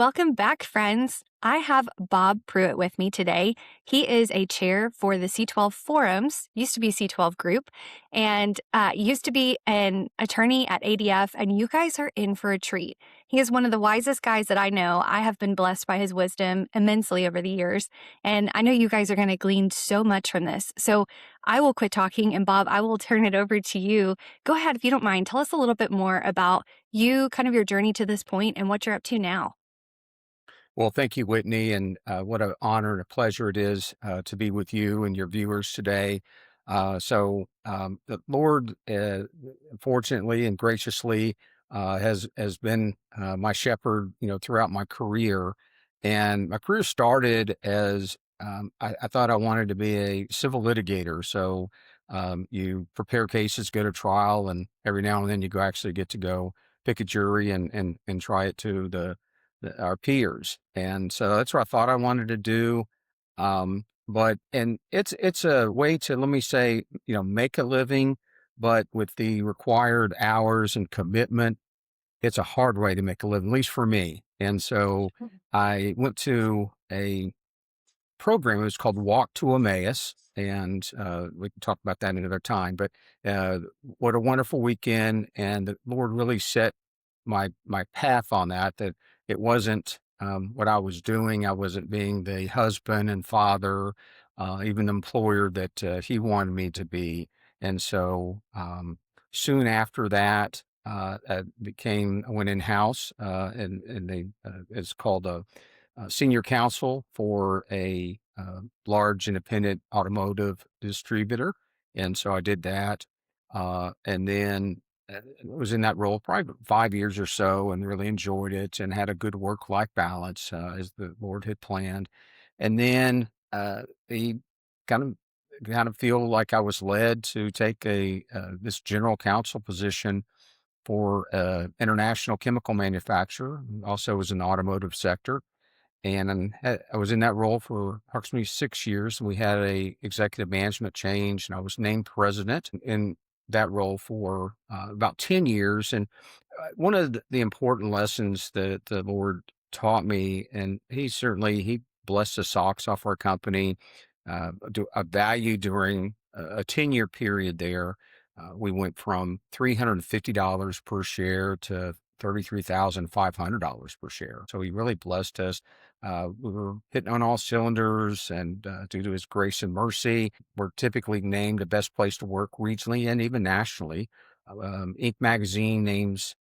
welcome back, friends. I have Bob Pruitt with me today. He is a chair for the C12 Forums, used to be C12 Group, and used to be an attorney at ADF, and you guys are in for a treat. He is one of the wisest guys that I know. I have been blessed by his wisdom immensely over the years, and I know you guys are going to glean so much from this. So I will quit talking, and Bob, I will turn it over to you. Go ahead, if you don't mind. Tell us a little bit more about you, kind of your journey to this point, and what you're up to now. Well, thank you, Whitney, and what an honor and a pleasure it is to be with you and your viewers today. The Lord, fortunately and graciously, has been my shepherd, throughout my career. And my career started as I thought I wanted to be a civil litigator. So you prepare cases, go to trial, and every now and then you go actually get to go pick a jury and try it to our peers. And so that's what I thought I wanted to do. But it's a way to, let me say, make a living, but with the required hours and commitment, it's a hard way to make a living, at least for me. And so I went to a program. It was called Walk to Emmaus, and we can talk about that another time. But what a wonderful weekend! And the Lord really set my path on that. That it wasn't what I was doing. I wasn't being the husband and father, even employer that He wanted me to be. And so soon after that, I went in house, and they it's called a senior counsel for a large independent automotive distributor. And so I did that. And then was in that role probably about 5 years or so and really enjoyed it and had a good work-life balance as the Lord had planned. And then he kind of feel like I was led to take a this general counsel position for international chemical manufacturer, also was in the automotive sector. And I was in that role for approximately 6 years. We had a executive management change, and I was named president in that role for about 10 years. And one of the important lessons that the Lord taught me, and he blessed the socks off our company, a value during a 10-year period there. We went from $350 per share to $33,500 per share. So he really blessed us. We were hitting on all cylinders, and due to his grace and mercy, we're typically named the best place to work regionally and even nationally. Inc. magazine names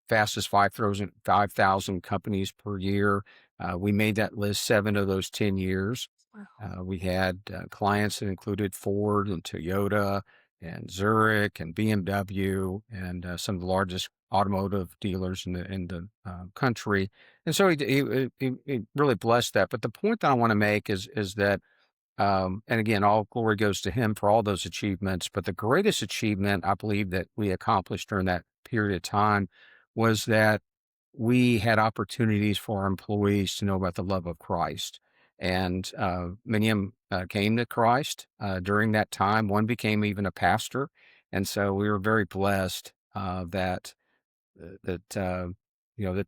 fastest 5,000 companies per year. We made that list 7 of those 10 years. We had clients that included Ford and Toyota and Zurich and BMW and some of the largest automotive dealers in the country. And so he really blessed that. But the point that I want to make is that, and again, all glory goes to him for all those achievements. But the greatest achievement I believe that we accomplished during that period of time was that we had opportunities for our employees to know about the love of Christ. And many of them came to Christ during that time. One became even a pastor. And so we were very blessed that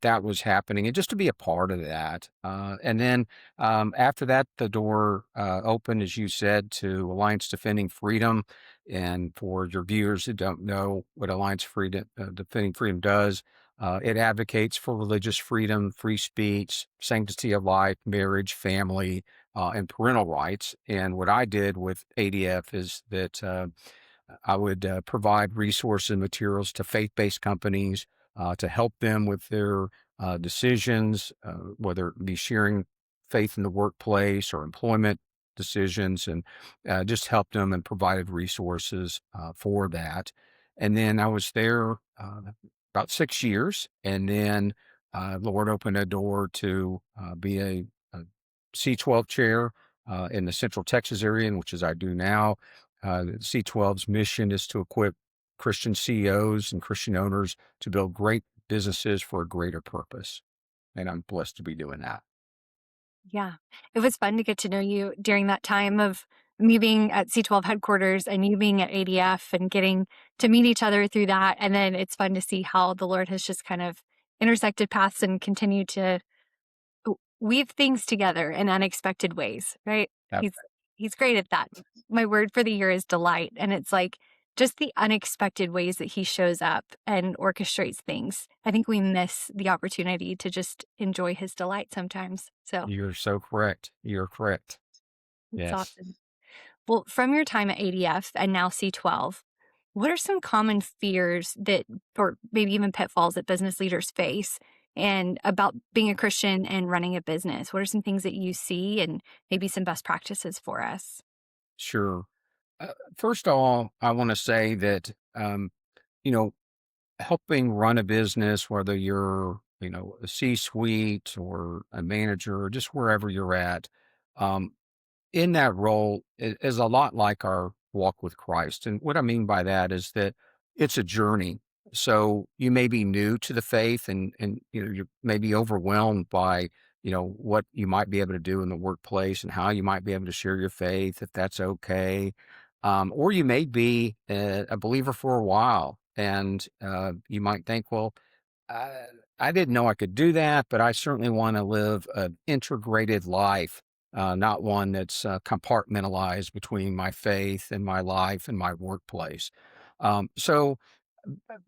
that was happening, and just to be a part of that. And then after that, the door opened, as you said, to Alliance Defending Freedom. And for your viewers who don't know what Alliance Defending Freedom does, it advocates for religious freedom, free speech, sanctity of life, marriage, family, and parental rights. And what I did with ADF is that I would provide resources and materials to faith-based companies to help them with their decisions, whether it be sharing faith in the workplace or employment decisions, and just helped them and provided resources for that. And then I was there about 6 years, and then Lord opened a door to be a C12 chair in the Central Texas area, which is I do now. The C12's mission is to equip Christian CEOs and Christian owners to build great businesses for a greater purpose. And I'm blessed to be doing that. Yeah. It was fun to get to know you during that time of me being at C12 headquarters and you being at ADF and getting to meet each other through that. And then it's fun to see how the Lord has just kind of intersected paths and continued to weave things together in unexpected ways, right? Yep. He's great at that. My word for the year is delight, and it's like just the unexpected ways that he shows up and orchestrates things. I think we miss the opportunity to just enjoy his delight sometimes. So You're so correct. You're correct. it's Yes. awesome. Well, from your time at ADF and now C12, what are some common fears that, or maybe even pitfalls that business leaders face and about being a Christian and running a business? What are some things that you see and maybe some best practices for us? Sure. First of all, I want to say that, you know, helping run a business, whether you're, a C-suite or a manager or just wherever you're at, um, in that role is a lot like our walk with Christ. And what I mean by that is that it's a journey. So you may be new to the faith and you may be overwhelmed by, what you might be able to do in the workplace and how you might be able to share your faith, if that's okay. Or you may be a believer for a while and you might think, well, I, I didn't know I could do that, but I certainly want to live an integrated life, not one that's compartmentalized between my faith and my life and my workplace. So,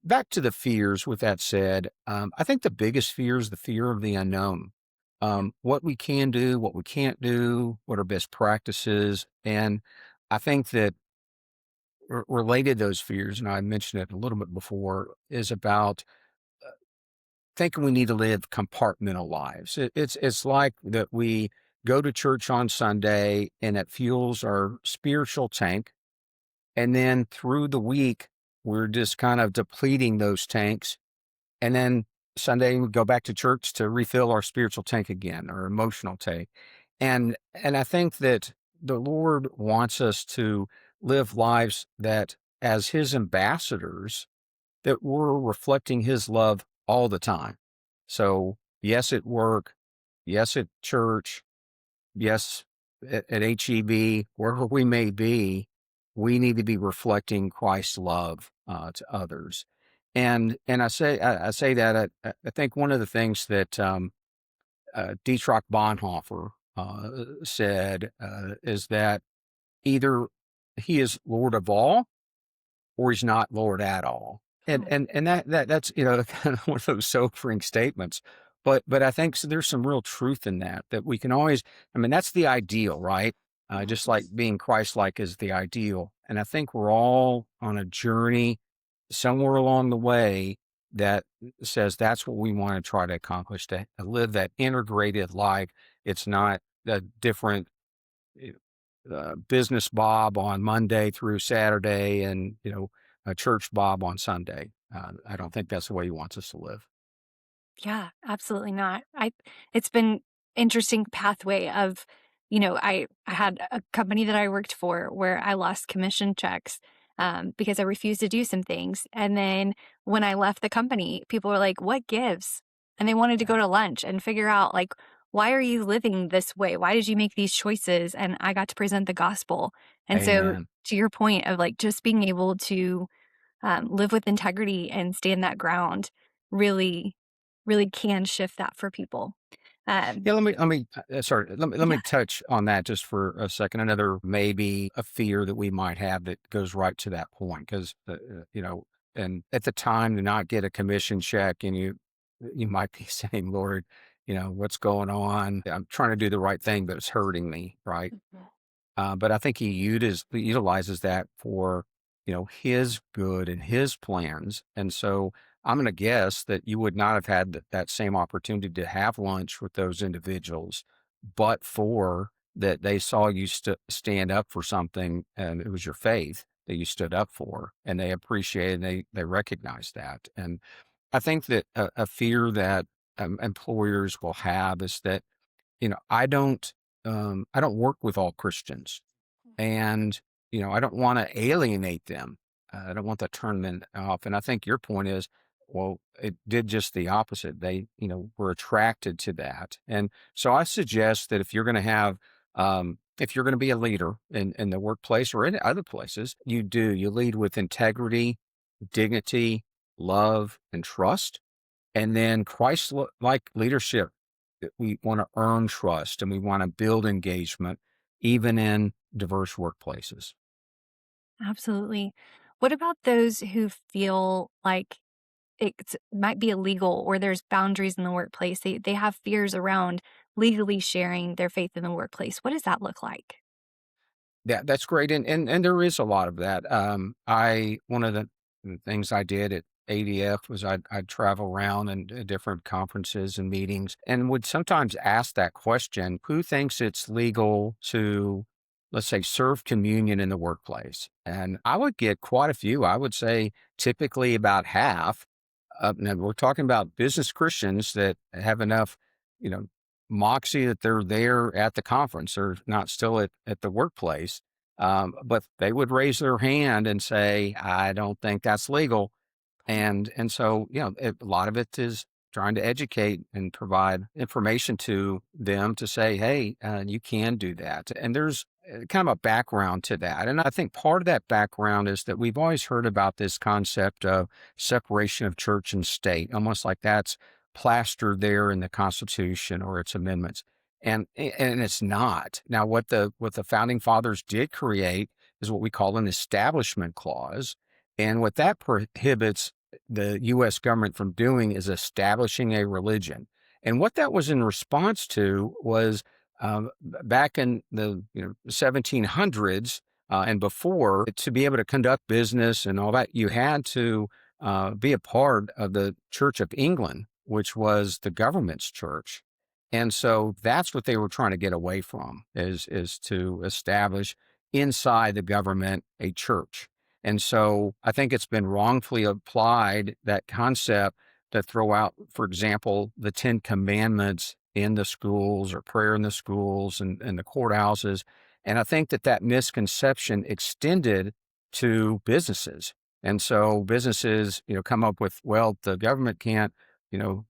back to the fears, with that said, I think the biggest fear is the fear of the unknown. What we can do, what we can't do, what are best practices. And I think that related to those fears, and I mentioned it a little bit before, is about thinking we need to live compartmental lives. It's like that we go to church on Sunday and it fuels our spiritual tank, and then through the week we're just kind of depleting those tanks, and then Sunday we go back to church to refill our spiritual tank again, our emotional tank. And I think that the Lord wants us to live lives that, as His ambassadors, that we're reflecting His love all the time. So, yes, at work, yes, at church, yes, at HEB, wherever we may be, we need to be reflecting Christ's love to others. And I say that I think one of the things that Dietrich Bonhoeffer said is that either He is Lord of all, or He's not Lord at all. And Oh, and and that's kind of one of those sobering statements. But I think there's some real truth in that, that we can always, I mean, that's the ideal, right? Just like yes. being Christ-like is the ideal. And I think we're all on a journey somewhere along the way that says that's what we want to try to accomplish, to live that integrated life. It's not a different business Bob on Monday through Saturday and, a church Bob on Sunday. I don't think that's the way He wants us to live. Yeah, absolutely not. It's been interesting pathway of, I had a company that I worked for where I lost commission checks because I refused to do some things. And then when I left the company, people were like, "What gives?" And they wanted to Yeah. go to lunch and figure out like, why are you living this way? Why did you make these choices? And I got to present the gospel. And so Amen. to your point of like just being able to live with integrity and stand that ground really, really can shift that for people. Um, Yeah, sorry, let me yeah. touch on that just for a second. Another, maybe a fear that we might have that goes right to that point, because and at the time, to not get a commission check, and you might be saying, Lord, what's going on? I'm trying to do the right thing, but it's hurting me, right? Mhm. But I think He utilizes that for, His good and His plans. And so I'm going to guess that you would not have had that same opportunity to have lunch with those individuals, but for that they saw you stand up for something, and it was your faith that you stood up for, and they appreciated, and they recognized that. And I think that a fear that employers will have is that, I don't work with all Christians, and, I don't want to alienate them. I don't want to turn them off. And I think your point is, well, it did just the opposite. They, were attracted to that. And so I suggest that if you're going to be a leader in the workplace or in other places, you lead with integrity, dignity, love, and trust. And then Christ like leadership we want to earn trust and we want to build engagement, even in diverse workplaces. Absolutely. What about those who feel like it might be illegal or there's boundaries in the workplace? They have fears around legally sharing their faith in the workplace. What does that look like? Yeah, that's great, and there is a lot of that. I one of the things I did at ADF was I'd travel around and different conferences and meetings, and would sometimes ask that question: Who thinks it's legal to, let's say, serve communion in the workplace? And I would get quite a few. I would say typically about half. Now we're talking about business Christians that have enough, you know, moxie that they're there at the conference or not still at the workplace. But they would raise their hand and say, I don't think that's legal. And so, a lot of it is trying to educate and provide information to them to say, hey, you can do that. And there's kind of a background to that. And I think part of that background is that we've always heard about this concept of separation of church and state, almost like that's plastered there in the Constitution or its amendments. And it's not. Now, what the founding fathers did create is what we call an establishment clause. And what that prohibits the US government from doing is establishing a religion. And what that was in response to was back in the 1700s and before, to be able to conduct business and all that, you had to be a part of the Church of England, which was the government's church. And so that's what they were trying to get away from is to establish inside the government a church. And so I think it's been wrongfully applied, that concept, to throw out, for example, the 10 commandments in the schools or prayer in the schools and the courthouses. And I think that misconception extended to businesses. And so businesses, come up with, well, the government can't,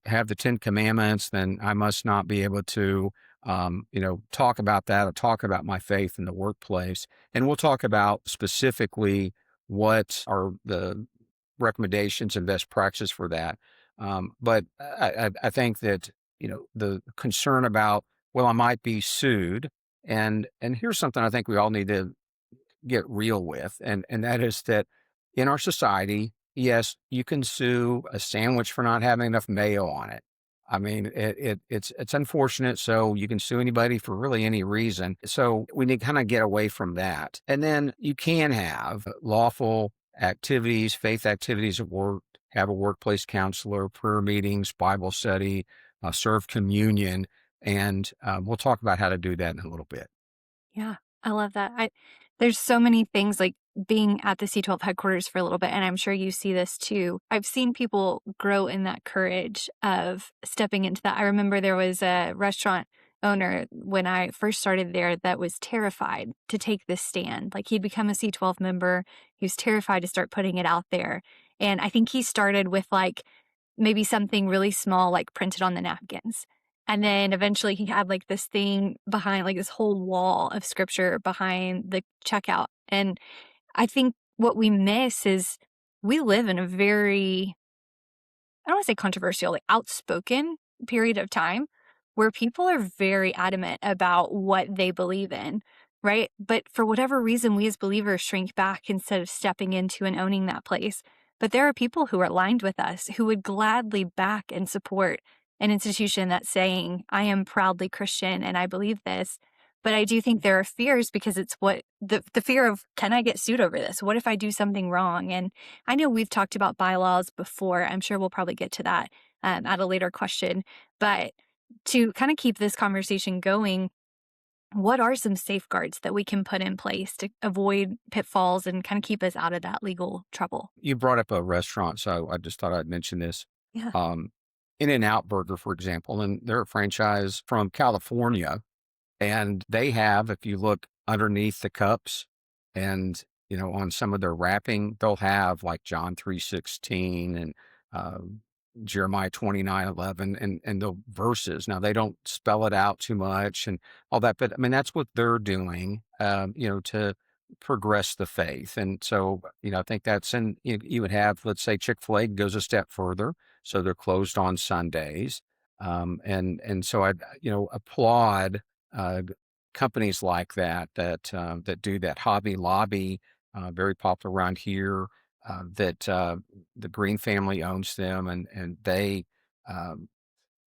have the 10 commandments, then I must not be able to, talk about that or talk about my faith in the workplace. And we'll talk about specifically what are the recommendations and best practices for that. But I think that, the concern about, well, I might be sued. And here's something I think we all need to get real with, and that is that in our society, yes, you can sue a sandwich for not having enough mayo on it. I mean, it's unfortunate. So you can sue anybody for really any reason. So we need to kind of get away from that. And then you can have lawful activities, faith activities at work, have a workplace counselor, prayer meetings, Bible study, serve communion, and we'll talk about how to do that in a little bit. Yeah, I love that. There's so many things like being at the C12 headquarters for a little bit, and I'm sure you see this too. I've seen people grow in that courage of stepping into that. I remember there was a restaurant owner when I first started there that was terrified to take this stand. Like he'd become a C12 member. He was terrified to start putting it out there. And I think he started with like maybe something really small, like printed on the napkins. And then eventually he had like this thing behind, like this whole wall of scripture behind the checkout. And I think what we miss is we live in a very, I don't want to say controversial, like outspoken period of time where people are very adamant about what they believe in, right? But for whatever reason, we as believers shrink back instead of stepping into and owning that place. But there are people who are aligned with us who would gladly back and support an institution that's saying, I am proudly Christian and I believe this. But I do think there are fears because it's what the fear of, can I get sued over this? What if I do something wrong? And I know we've talked about bylaws before. I'm sure we'll probably get to that at a later question. But to kind of keep this conversation going, what are some safeguards that we can put in place to avoid pitfalls and kind of keep us out of that legal trouble? You brought up a restaurant, so I just thought I'd mention this. Yeah. Um, In-N-Out Burger, for example, and they're a franchise from California. And they have, if you look underneath the cups and, on some of their wrapping, they'll have like John 3:16 and Jeremiah 29:11 and the verses. Now they don't spell it out too much and all that, but I mean, that's what they're doing, to progress the faith. And so, I think that's, and you would have, let's say Chick-fil-A goes a step further. So they're closed on Sundays. And so I, applaud companies like that that do that. Hobby Lobby, very popular around here. That the Green family owns them, and um,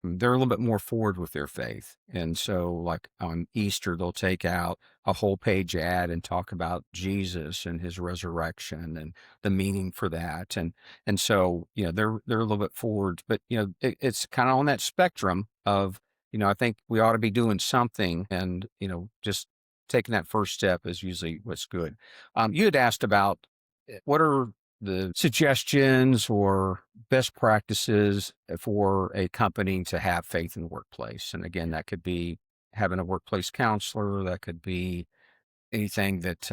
they're a little bit more forward with their faith. And so, like on Easter, they'll take out a whole page ad and talk about Jesus and his resurrection and the meaning for that. And so, they're a little bit forward, but it's kind of on that spectrum of, I think we ought to be doing something, and just taking that first step is usually what's good. You had asked about what are the suggestions or best practices for a company to have faith in the workplace. And again, that could be having a workplace counselor, that could be anything that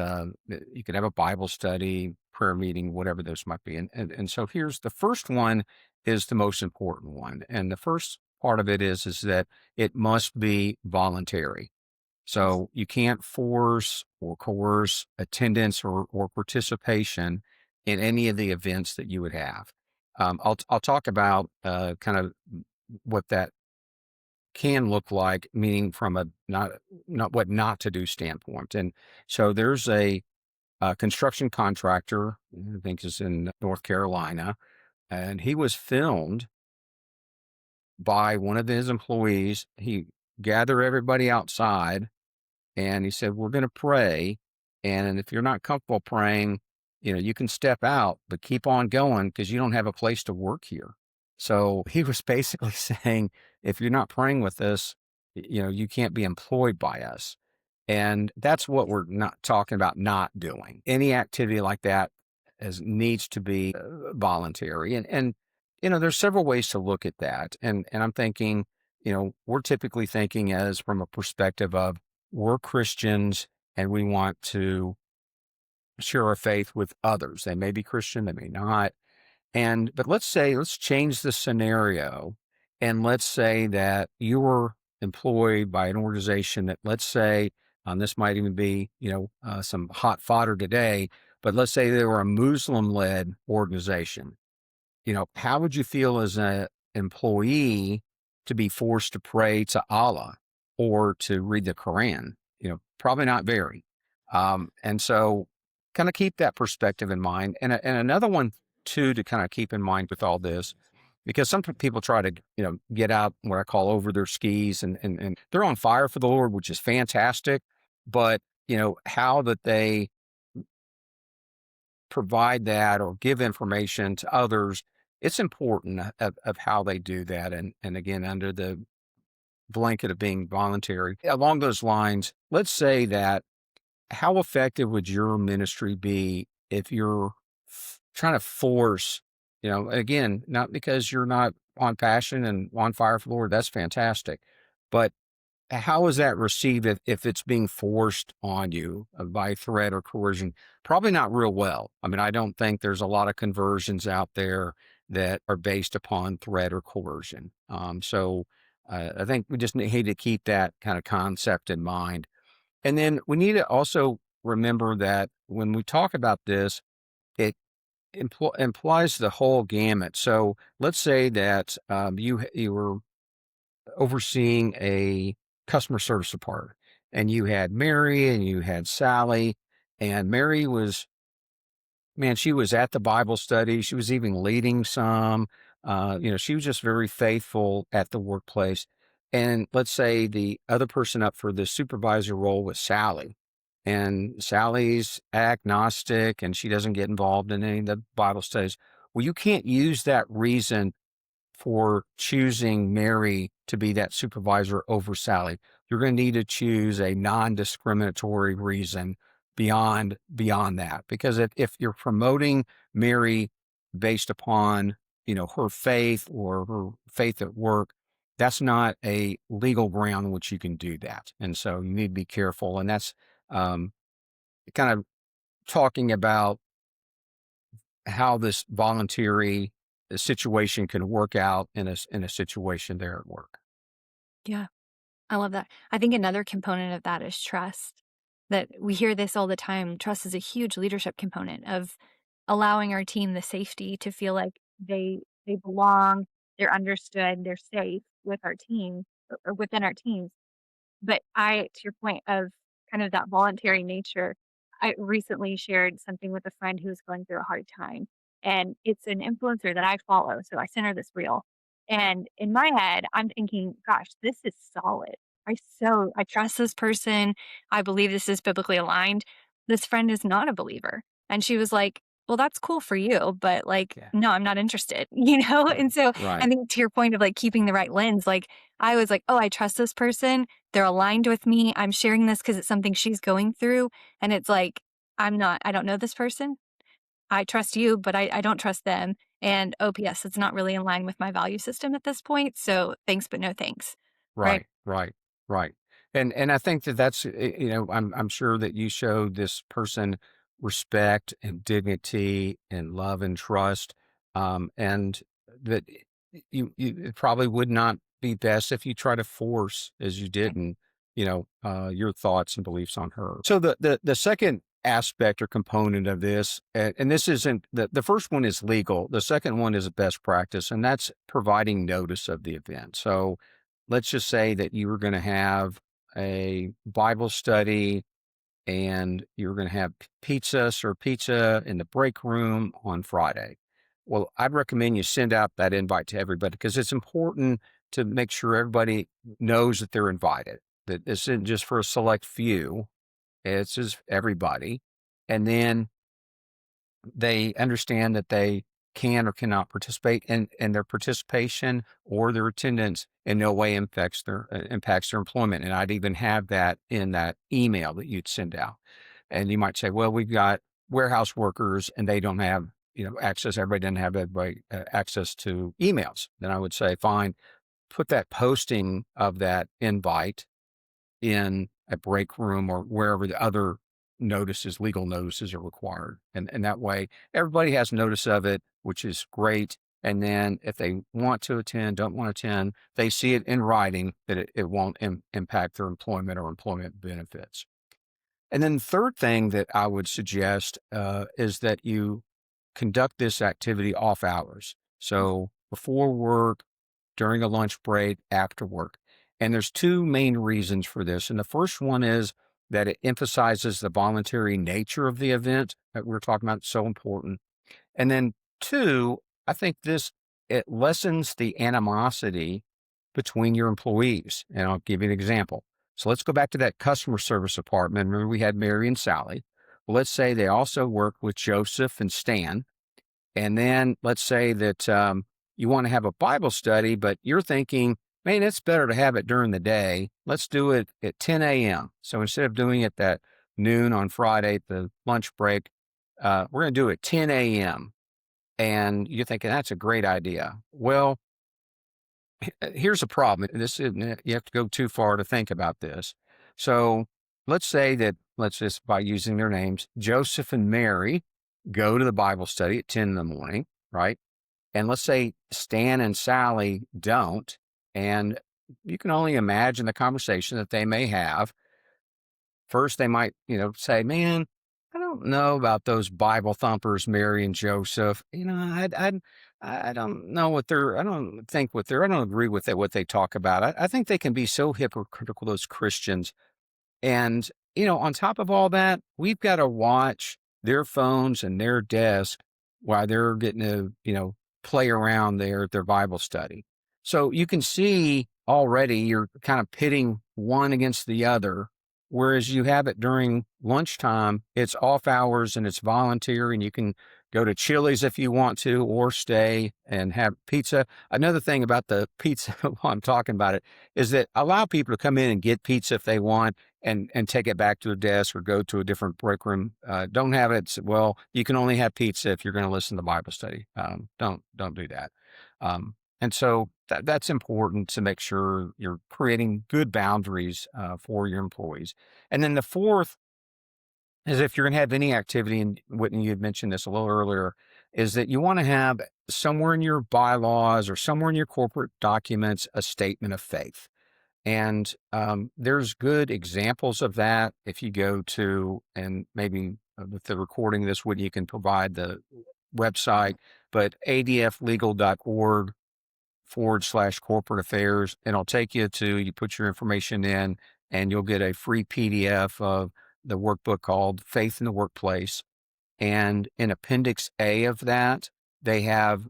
you could have a Bible study, prayer meeting, whatever those might be. And so here's the first one is the most important one. And the first part of it is that it must be voluntary. So you can't force or coerce attendance or participation in any of the events that you would have. I'll talk about kind of what that can look like, meaning from a not what not to do standpoint. And so there's a construction contractor, I think is in North Carolina, and he was filmed by one of his employees. He gathered everybody outside and he said, "We're going to pray. And if you're not comfortable praying, you can step out, but keep on going because you don't have a place to work here." So he was basically saying, if you're not praying with us, you can't be employed by us. And that's what we're not talking about not doing. Any activity like that needs to be voluntary. And there's several ways to look at that. And I'm thinking, we're typically thinking as from a perspective of we're Christians and we want to share our faith with others. They may be Christian, they may not. But let's change the scenario. And let's say that you were employed by an organization that, let's say, this might even be, some hot fodder today, but let's say they were a Muslim led organization. How would you feel as an employee to be forced to pray to Allah or to read the Quran? Probably not very. And so kind of keep that perspective in mind. And another one too, to kind of keep in mind with all this, because some people try to, get out what I call over their skis and they're on fire for the Lord, which is fantastic. But, how that they provide that or give information to others, it's important of how they do that. And again, under the blanket of being voluntary. Along those lines, let's say that how effective would your ministry be if you're trying to force, again, not because you're not on passion and on fire for the Lord, that's fantastic. But how is that received if it's being forced on you by threat or coercion? Probably not real well. I mean, I don't think there's a lot of conversions out there that are based upon threat or coercion. So I think we just need to keep that kind of concept in mind. And then we need to also remember that when we talk about this, it implies the whole gamut. So let's say that you were overseeing a customer service department, and you had Mary and you had Sally, and Mary was, man, she was at the Bible study. She was even leading some. She was just very faithful at the workplace. And let's say the other person up for the supervisor role was Sally. And Sally's agnostic and she doesn't get involved in any of the Bible studies. Well, you can't use that reason for choosing Mary to be that supervisor over Sally. You're going to need to choose a non-discriminatory reason beyond that. Because if you're promoting Mary based upon, her faith or her faith at work, that's not a legal ground in which you can do that. And so you need to be careful. And that's um, kind of talking about how this voluntary situation can work out in a situation there at work. Yeah, I love that. I think another component of that is trust. That we hear this all the time. Trust is a huge leadership component of allowing our team the safety to feel like they belong, they're understood, they're safe. with our team or within our teams. But to your point of kind of that voluntary nature, I recently shared something with a friend who's going through a hard time. And it's an influencer that I follow. So I sent her this reel. And in my head, I'm thinking, gosh, this is solid. I trust this person. I believe this is biblically aligned. This friend is not a believer. And she was like, well, that's cool for you, but like, Yeah. no, I'm not interested, And so I Right. think to your point of like keeping the right lens, like I was like, oh, I trust this person, they're aligned with me. I'm sharing this because it's something she's going through. And it's like, I don't know this person. I trust you, but I don't trust them. And OPS, it's not really in line with my value system at this point. So thanks, but no thanks. Right. Right, right, right. And I think that that's I'm sure that you showed this person respect and dignity and love and trust, and that it probably would not be best if you try to force, as you did, Right. and your thoughts and beliefs on her. So the second aspect or component of this, and this isn't the first one is legal. The second one is best practice, and that's providing notice of the event. So let's just say that you were going to have a Bible study and you were going to have pizza in the break room on Friday. Well, I'd recommend you send out that invite to everybody because it's important to make sure everybody knows that they're invited, that this isn't just for a select few, it's just everybody. And then they understand that they can or cannot participate, and their participation or their attendance in no way impacts their employment. And I'd even have that in that email that you'd send out. And you might say, well, we've got warehouse workers and they don't have access. Everybody doesn't have access to emails. Then I would say, fine, put that posting of that invite in a break room or wherever the other legal notices are required. And that way everybody has notice of it, which is great. And then if they want to attend, don't want to attend, they see it in writing that it won't impact their employment or employment benefits. And then the third thing that I would suggest is that you conduct this activity off hours. So before work, during a lunch break, after work. And there's two main reasons for this. And the first one is that it emphasizes the voluntary nature of the event that we're talking about. It's so important. And then two, I think it lessens the animosity between your employees. And I'll give you an example. So let's go back to that customer service department. Remember, we had Mary and Sally. Well, let's say they also work with Joseph and Stan. And then let's say that you want to have a Bible study, but you're thinking, man, it's better to have it during the day. Let's do it at 10 a.m. So instead of doing it at noon on Friday, the lunch break, we're going to do it at 10 a.m. And you're thinking, that's a great idea. Well, here's a problem. You have to go too far to think about this. So let's say that, let's just by using their names, Joseph and Mary go to the Bible study at 10 in the morning, right? And let's say Stan and Sally don't. And you can only imagine the conversation that they may have. First, they might, say, man, I don't know about those Bible thumpers, Mary and Joseph. I don't know I don't agree with what they talk about. I think they can be so hypocritical, those Christians. And, on top of all that, we've got to watch their phones and their desk while they're getting to, play around there at their Bible study. So you can see already you're kind of pitting one against the other, whereas you have it during lunchtime, it's off hours and it's volunteer and you can go to Chili's if you want to, or stay and have pizza. Another thing about the pizza while I'm talking about it is that allow people to come in and get pizza if they want and take it back to their desk or go to a different break room. Don't have it. Well, you can only have pizza if you're going to listen to Bible study. Don't do that. And so that's important to make sure you're creating good boundaries for your employees. And then the fourth is if you're going to have any activity, and Whitney, you had mentioned this a little earlier, is that you want to have somewhere in your bylaws or somewhere in your corporate documents a statement of faith. And there's good examples of that. If you go to, and maybe with the recording of this, Whitney, you can provide the website, but adflegal.org /corporate affairs, and it'll take you to, you put your information in, and you'll get a free PDF of the workbook called Faith in the Workplace. And in Appendix A of that, they have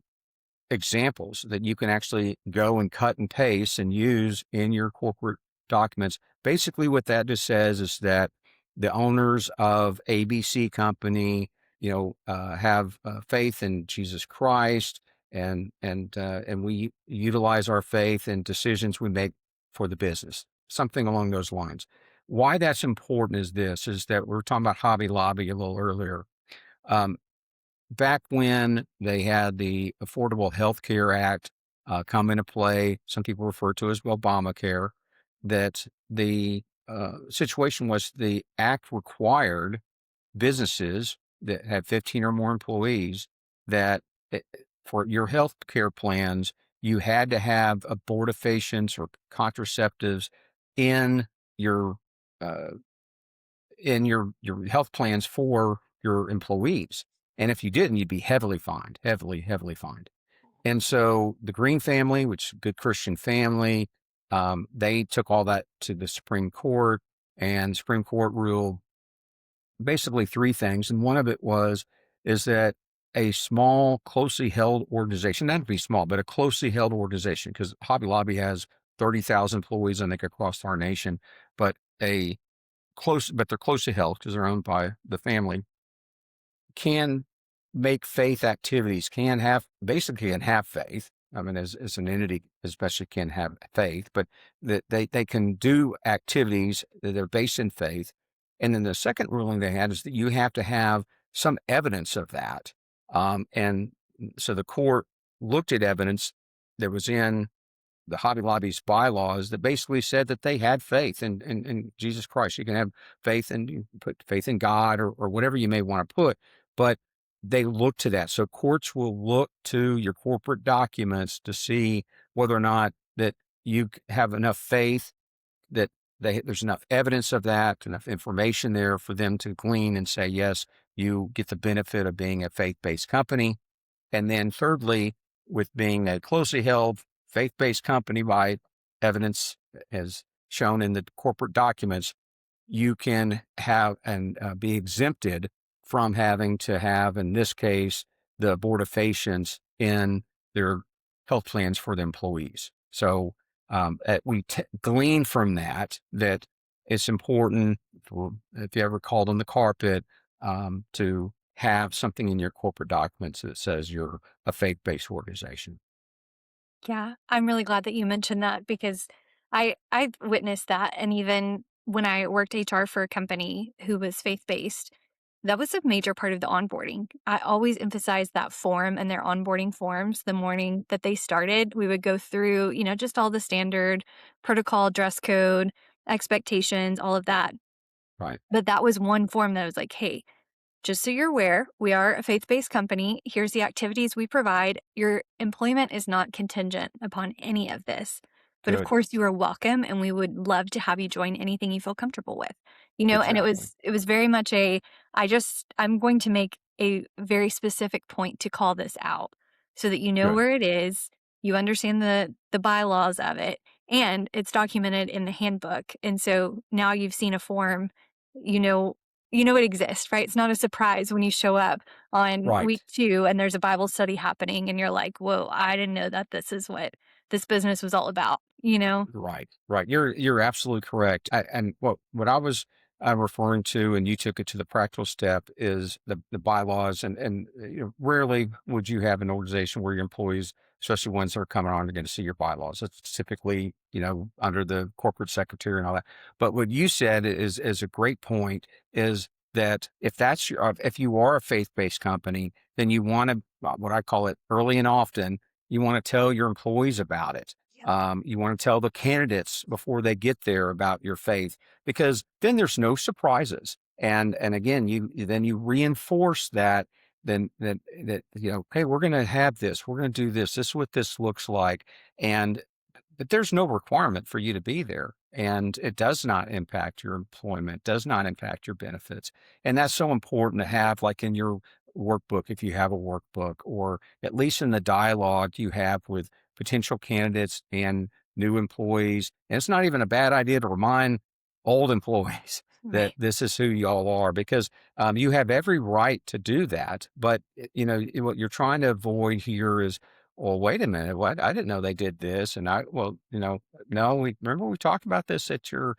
examples that you can actually go and cut and paste and use in your corporate documents. Basically, what that just says is that the owners of ABC company, have faith in Jesus Christ, and we utilize our faith in decisions we make for the business, something along those lines. Why that's important is this: is that we were talking about Hobby Lobby a little earlier. Um, Back when they had the Affordable Health Care Act come into play, some people refer to as Obamacare, that the situation was the act required businesses that had 15 or more employees that for your health care plans, you had to have abortifacients or contraceptives in your uh, your health plans for your employees. And if you didn't, you'd be heavily fined, heavily fined. And so the Green family, which is a good Christian family, they took all that to the Supreme Court, and the Supreme Court ruled basically three things. And one of it is that a small, closely held organization, not to be small, but a closely held organization, because Hobby Lobby has 30,000 employees, I think, across our nation, but they're closely held because they're owned by the family, can make faith activities, can have faith. I mean, as an entity, especially can have faith, but that they can do activities that are based in faith. And then the second ruling they had is that you have to have some evidence of that. And so the court looked at evidence that was in the Hobby Lobby's bylaws that basically said that they had faith in Jesus Christ. You can have faith and you put faith in God or whatever you may want to put, but they look to that. So courts will look to your corporate documents to see whether or not that you have enough faith, that there's enough evidence of that, enough information there for them to glean and say, yes, you get the benefit of being a faith-based company. And then thirdly, with being a closely held faith-based company by evidence as shown in the corporate documents, you can have and be exempted from having to have, in this case, the abortifacients in their health plans for the employees. So we glean from that it's important for, if you ever called on the carpet, to have something in your corporate documents that says you're a faith-based organization. Yeah, I'm really glad that you mentioned that because I've witnessed that, and even when I worked HR for a company who was faith-based, that was a major part of the onboarding. I always emphasized that form and their onboarding forms the morning that they started. We would go through, just all the standard protocol, dress code, expectations, all of that. Right. But that was one form that was like, "Hey, just so you're aware, we are a faith-based company. Here's the activities we provide. Your employment is not contingent upon any of this. But of Good. course you are welcome and we would love to have you join anything you feel comfortable with." And it Exactly. was it was very much I'm going to make a very specific point to call this out so that you know Good. where it is, you understand the bylaws of it, and it's documented in the handbook. And so now you've seen a form, you know it exists, right? It's not a surprise when you show up on Right. week 2 and there's a Bible study happening and you're like, "Whoa, I didn't know that this is what this business was all about," you know? Right, right. You're absolutely correct. And what I was referring to, and you took it to the practical step, is the bylaws. And rarely would you have an organization where your employees, especially ones that are coming on, are going to see your bylaws. It's typically under the corporate secretary and all that. But what you said is a great point. Is that if you are a faith based company, then you want to, what I call it, early and often, you want to tell your employees about it. You want to tell the candidates before they get there about your faith, because then there's no surprises. And again, you reinforce that. Then that hey, we're going to have this. We're going to do this. This is what this looks like. And but there's no requirement for you to be there, and it does not impact your employment. Does not impact your benefits, and that's so important to have, like in your workbook if you have a workbook, or at least in the dialogue you have with potential candidates and new employees. And it's not even a bad idea to remind old employees that Right. this is who y'all are, because you have every right to do that. But what you're trying to avoid here is, well, wait a minute, what? I didn't know they did this, and no, we remember we talked about this at your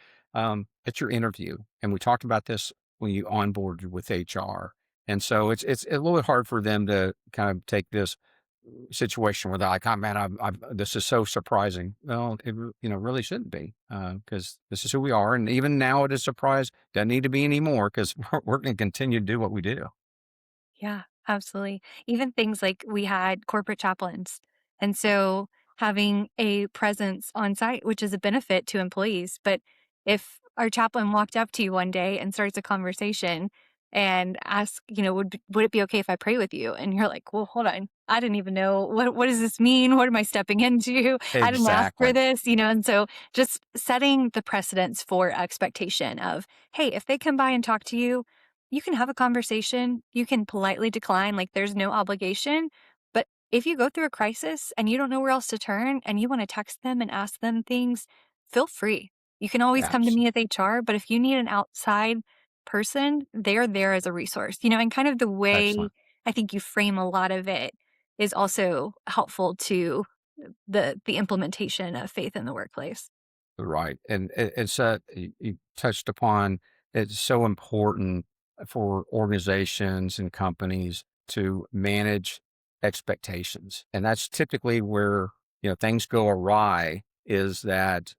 interview, and we talked about this when you onboarded with HR. And so it's a little bit hard for them to kind of take this situation where they're like, "Oh man, this is so surprising." Well, really shouldn't be, because this is who we are, and even now it is a surprise. Doesn't need to be anymore, because we're going to continue to do what we do. Yeah, absolutely. Even things like we had corporate chaplains. And so having a presence on site, which is a benefit to employees. But if our chaplain walked up to you one day and starts a conversation and asks, would it be okay if I pray with you? And you're like, well, hold on. I didn't even know what does this mean? What am I stepping into? I didn't ask for Exactly. this, and so just setting the precedence for expectation of, hey, if they come by and talk to you, you can have a conversation. You can politely decline, like there's no obligation. But if you go through a crisis and you don't know where else to turn and you want to text them and ask them things, feel free. You can always come to Abs- me with HR, but if you need an outside person, they're there as a resource, and kind of the way Excellent. I think you frame a lot of it is also helpful to the implementation of faith in the workplace. Right. And it's you touched upon, it's so important for organizations and companies to manage expectations. And that's typically where, things go awry, is that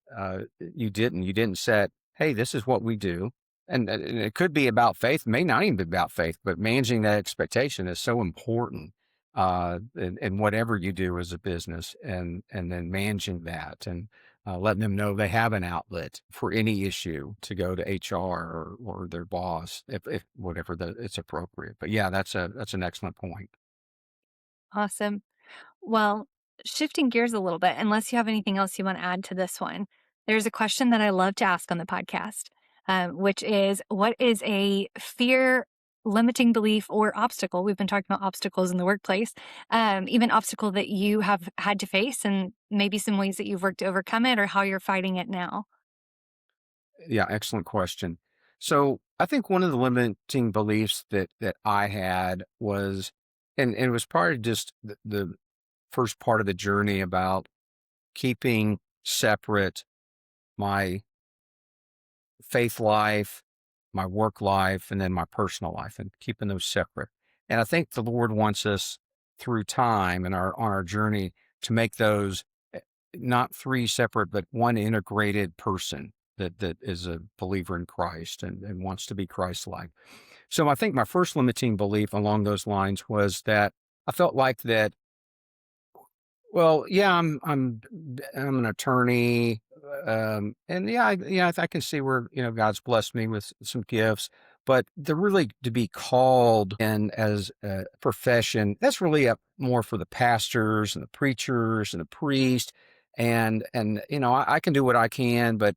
you didn't set, hey, this is what we do. And it could be about faith, may not even be about faith, but managing that expectation is so important in whatever you do as a business, and then managing that, and letting them know they have an outlet for any issue to go to HR or their boss, if whatever it's appropriate. But yeah, that's an excellent point. Awesome. Well, shifting gears a little bit, unless you have anything else you want to add to this one, there's a question that I love to ask on the podcast, which is, what is a fear limiting belief or obstacle? We've been talking about obstacles in the workplace, even obstacle that you have had to face, and maybe some ways that you've worked to overcome it or how you're fighting it now. Yeah, excellent question. So I think one of the limiting beliefs that I had was, and it was probably just the first part of the journey, about keeping separate my faith life, my work life, and then my personal life, and keeping those separate. And I think the Lord wants us, through time and on our journey, to make those not three separate, but one integrated person that is a believer in Christ, and wants to be Christ-like. So I think my first limiting belief along those lines was that I felt like that, well, yeah, I'm an attorney, and I can see where, God's blessed me with some gifts, but really to be called in as a profession, that's really up more for the pastors and the preachers and the priest, and I can do what I can, but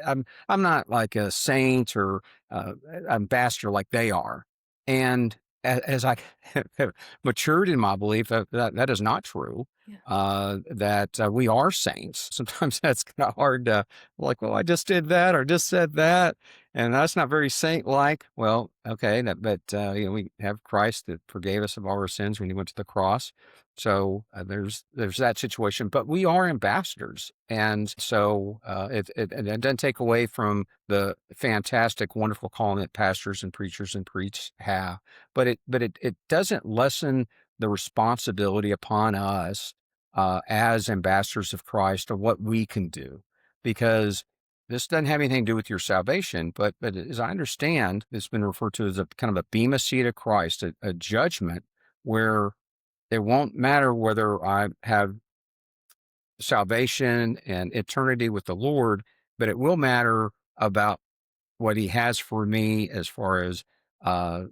I'm not like a saint or ambassador like they are, and as I have matured in my belief that is not true. Yeah. That we are saints. Sometimes that's kind of hard to, like, well, I just did that or just said that, and that's not very saint-like. Well, okay, but we have Christ that forgave us of all our sins when He went to the cross. So there's that situation, but we are ambassadors, and so it doesn't take away from the fantastic, wonderful calling that pastors and preachers and priests have, but it doesn't lessen the responsibility upon us as ambassadors of Christ, of what we can do, because this doesn't have anything to do with your salvation, but as I understand, it's been referred to as a kind of a bema seat of Christ, a judgment where it won't matter whether I have salvation and eternity with the Lord, but it will matter about what He has for me as far as uh,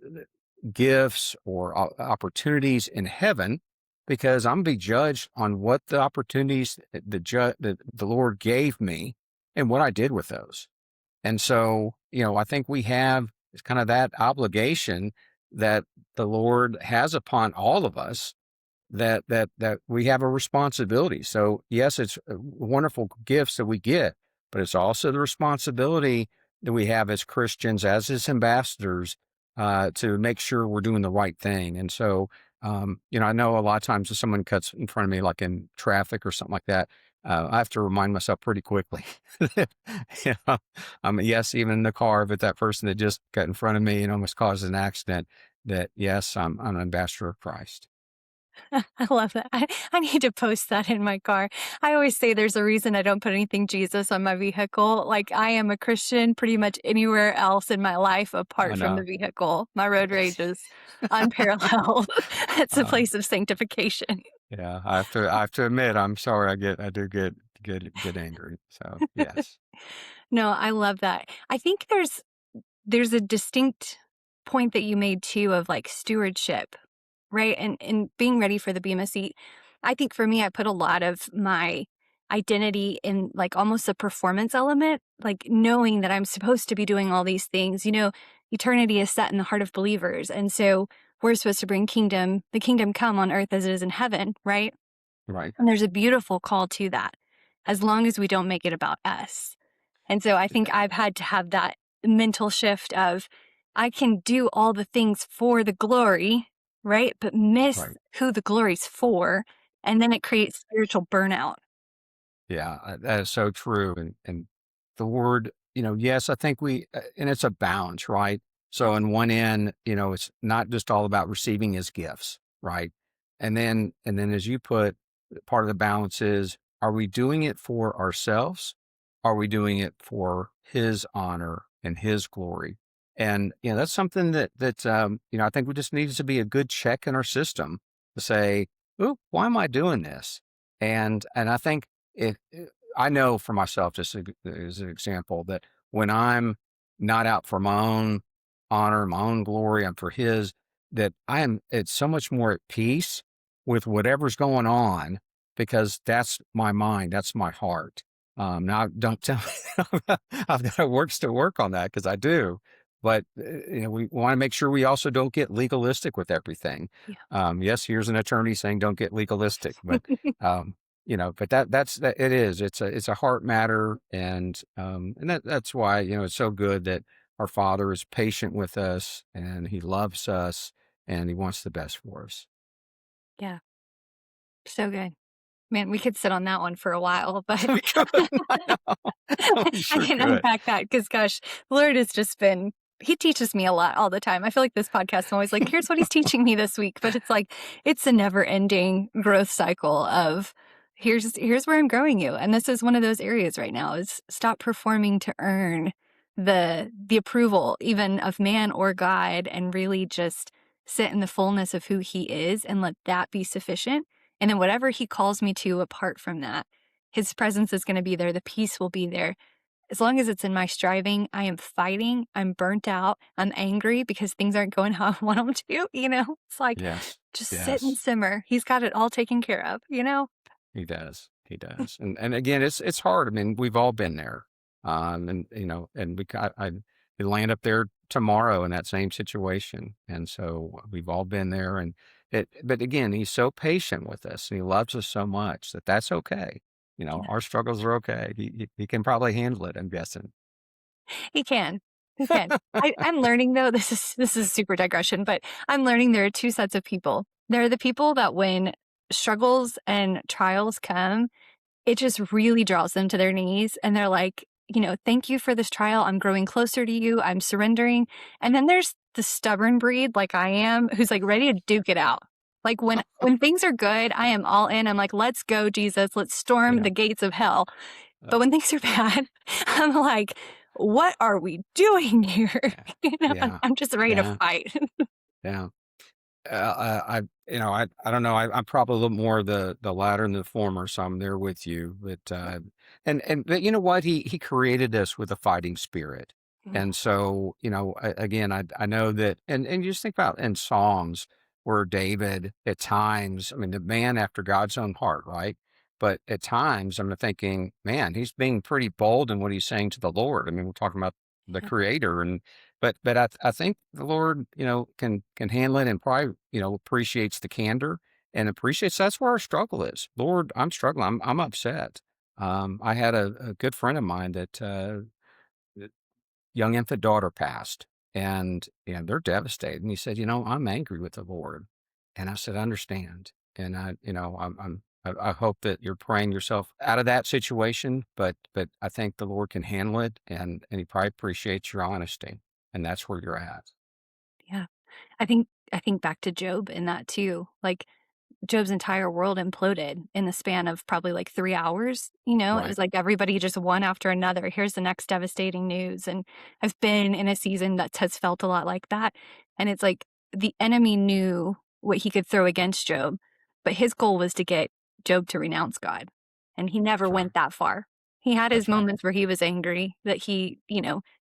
gifts or opportunities in heaven, because I'm going to be judged on what the opportunities that the Lord gave me and what I did with those. And so, I think we have kind of that obligation that the Lord has upon all of us, that we have a responsibility. So yes, it's wonderful gifts that we get, but it's also the responsibility that we have as Christians, as his ambassadors, to make sure we're doing the right thing. And so, I know a lot of times if someone cuts in front of me, like in traffic or something like that, I have to remind myself pretty quickly. you know, yes, even in the car, but that person that just got in front of me and almost caused an accident, that yes, I'm an ambassador of Christ. I love that. I need to post that in my car. I always say there's a reason I don't put anything Jesus on my vehicle. Like, I am a Christian pretty much anywhere else in my life I apart from the know. vehicle. My road rage is unparalleled. It's a Um, place of sanctification. yeah, I have to admit, I'm sorry. I do get angry. So yes, No, I love that. I think there's a distinct point that you made too of like stewardship, right? And being ready for the Bema seat. I think for me, I put a lot of my identity in like almost a performance element, like knowing that I'm supposed to be doing all these things. Eternity is set in the heart of believers. And so we're supposed to bring the kingdom come on earth as it is in heaven, right? right. And there's a beautiful call to that, as long as we don't make it about us. And so I think I've had to have that mental shift of I can do all the things for the glory, right? But miss Right. who the glory's for. And then it creates spiritual burnout. Yeah, that is so true. And the word, yes, I think and it's a balance, right? So on one end, it's not just all about receiving his gifts, right? And then as you put, part of the balance is, are we doing it for ourselves? Are we doing it for his honor and his glory? And that's something that I think we just needs to be a good check in our system to say, "Ooh, why am I doing this?" And I think I know for myself, just as an example, that when I'm not out for my own honor, my own glory, I'm for his, that it's so much more at peace with whatever's going on, because that's my mind, that's my heart. Now, don't tell me I've got works to work on that, because I do. But we want to make sure we also don't get legalistic with everything. Yeah. Yes, here's an attorney saying don't get legalistic, but um, but it is. It's a heart matter, and that's why it's so good that our Father is patient with us, and He loves us, and He wants the best for us. Yeah. So good. Man, we could sit on that one for a while, but We could, I know, we I sure can could. unpack that because, gosh, the Lord has just been, He teaches me a lot all the time. I feel like this podcast, I'm always like, here's what He's teaching me this week. But it's like, it's a never ending growth cycle of here's where I'm growing you. And this is one of those areas right now is stop performing to earn the approval even of man or God, and really just sit in the fullness of who He is and let that be sufficient. And then whatever He calls me to apart from that, His presence is going to be there. The peace will be there. As long as it's in my striving, I am fighting. I'm burnt out. I'm angry because things aren't going how I want them to. It's like, Yes, just sit and yes. simmer. He's got it all taken care of. He does. He does. And again, it's hard. I mean, we've all been there. And and we land up there tomorrow in that same situation. And so we've all been there, but again, he's so patient with us, and he loves us so much that that's okay. Yeah, Our struggles are okay. He can probably handle it, I'm guessing. he can. He can. I'm learning though, this is super digression, but I'm learning there are two sets of people. There are the people that when struggles and trials come, it just really draws them to their knees and they're like, thank you for this trial. I'm growing closer to you. I'm surrendering. And then there's the stubborn breed like I am who's like ready to duke it out. Like when things are good, I am all in. I'm like, let's go, Jesus. Let's storm Yeah. the gates of hell. Uh, But when things are bad, I'm like, what are we doing here? yeah. Yeah. I'm just ready to Yeah. fight. Yeah. I don't know. I'm probably a little more the latter than the former, so I'm there with you. But you know what? He created us with a fighting spirit, and so again, I know that, and you just think about in Psalms where David at times, I mean, the man after God's own heart, right? But at times, I'm thinking, man, he's being pretty bold in what he's saying to the Lord. I mean, we're talking about the Yeah. Creator, but I think the Lord, can handle it and probably, appreciates the candor and appreciates that's where our struggle is. Lord, I'm struggling. I'm upset. I had a good friend of mine that young infant daughter passed, and they're devastated. And he said, I'm angry with the Lord, and I said, I understand, and I hope that you're praying yourself out of that situation, but I think the Lord can handle it, and He probably appreciates your honesty, and that's where you're at. Yeah. I think back to Job in that too. Like Job's entire world imploded in the span of probably like 3 hours, It Right, was like everybody just one after another, "Here's the next devastating news," and I've been in a season that has felt a lot like that, and it's like the enemy knew what he could throw against Job, but his goal was to get Job to renounce God, and he never that's right, went that far. He had his that's right. moments where he was angry, that he,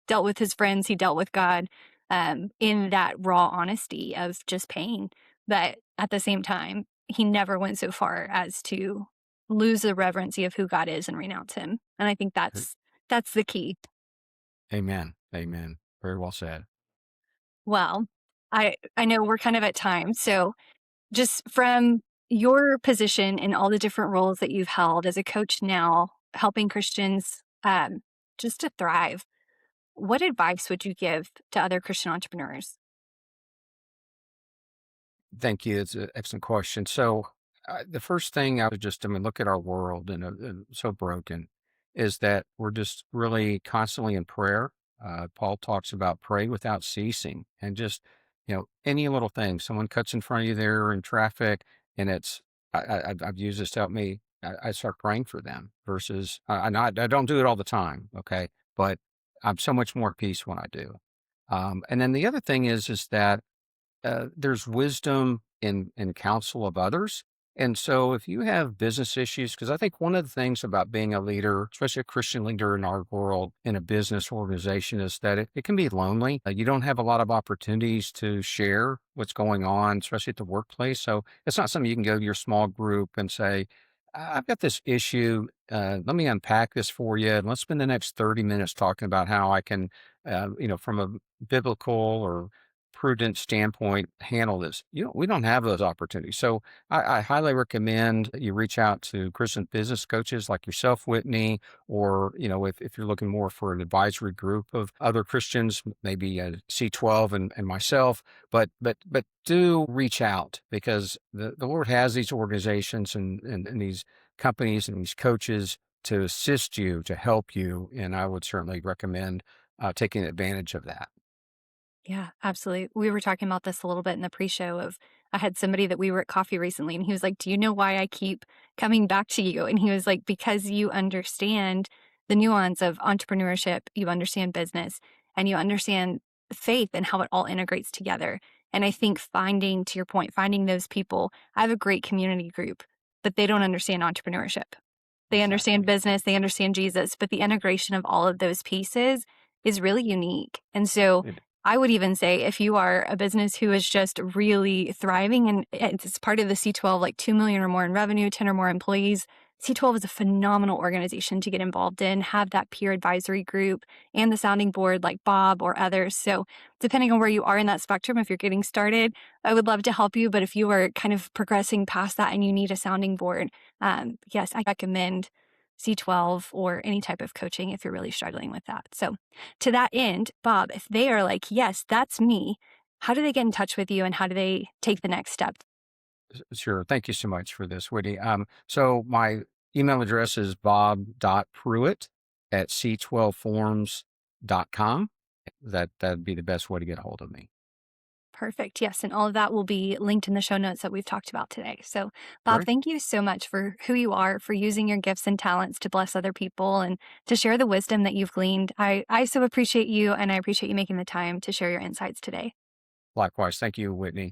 dealt with his friends, he dealt with God, in that raw honesty of just pain, but at the same time he never went so far as to lose the reverency of who God is and renounce him. And I think that's the key. Amen, amen. Very well said. Well, I know we're kind of at time. So just from your position and all the different roles that you've held as a coach now, helping Christians just to thrive, what advice would you give to other Christian entrepreneurs? Thank you. It's an excellent question. So, the first thing I would look at our world and so broken is that we're just really constantly in prayer. Paul talks about pray without ceasing and just, any little thing. Someone cuts in front of you there in traffic and I've used this to help me. I start praying for them versus, I don't do it all the time. Okay. But I'm so much more at peace when I do. And then the other thing is that there's wisdom in counsel of others. And so if you have business issues, because I think one of the things about being a leader, especially a Christian leader in our world, in a business organization, is that it can be lonely. You don't have a lot of opportunities to share what's going on, especially at the workplace. So it's not something you can go to your small group and say, I've got this issue. Let me unpack this for you. And let's spend the next 30 minutes talking about how I can, from a biblical or prudent standpoint handle this. We don't have those opportunities. So I highly recommend that you reach out to Christian business coaches like yourself, Whitney, or, if you're looking more for an advisory group of other Christians, maybe C12 and myself, but do reach out because the Lord has these organizations and these companies and these coaches to assist you, to help you. And I would certainly recommend taking advantage of that. Yeah, absolutely. We were talking about this a little bit in the pre-show of I had somebody that we were at coffee recently and he was like, "Do you know why I keep coming back to you?" And he was like, "Because you understand the nuance of entrepreneurship, you understand business, and you understand faith and how it all integrates together." And I think finding, to your point, finding those people, I have a great community group, but they don't understand entrepreneurship. They understand Exactly. business, they understand Jesus, but the integration of all of those pieces is really unique. And so It, I would even say if you are a business who is just really thriving and it's part of the C12, like 2 million or more in revenue, 10 or more employees, C12 is a phenomenal organization to get involved in, have that peer advisory group and the sounding board like Bob or others. So, depending on where you are in that spectrum, if you're getting started, I would love to help you. But if you are kind of progressing past that and you need a sounding board, yes, I recommend C12 or any type of coaching if you're really struggling with that. So, to that end, Bob, if they are like, yes, that's me, how do they get in touch with you and how do they take the next step? Sure. Thank you so much for this, Woody. So my email address is bob.pruitt at c12forums.com. That'd be the best way to get a hold of me. Perfect. Yes. And all of that will be linked in the show notes that we've talked about today. So, Bob, Great. thank you so much for who you are, for using your gifts and talents to bless other people and to share the wisdom that you've gleaned. I so appreciate you and I appreciate you making the time to share your insights today. Likewise. Thank you, Whitney.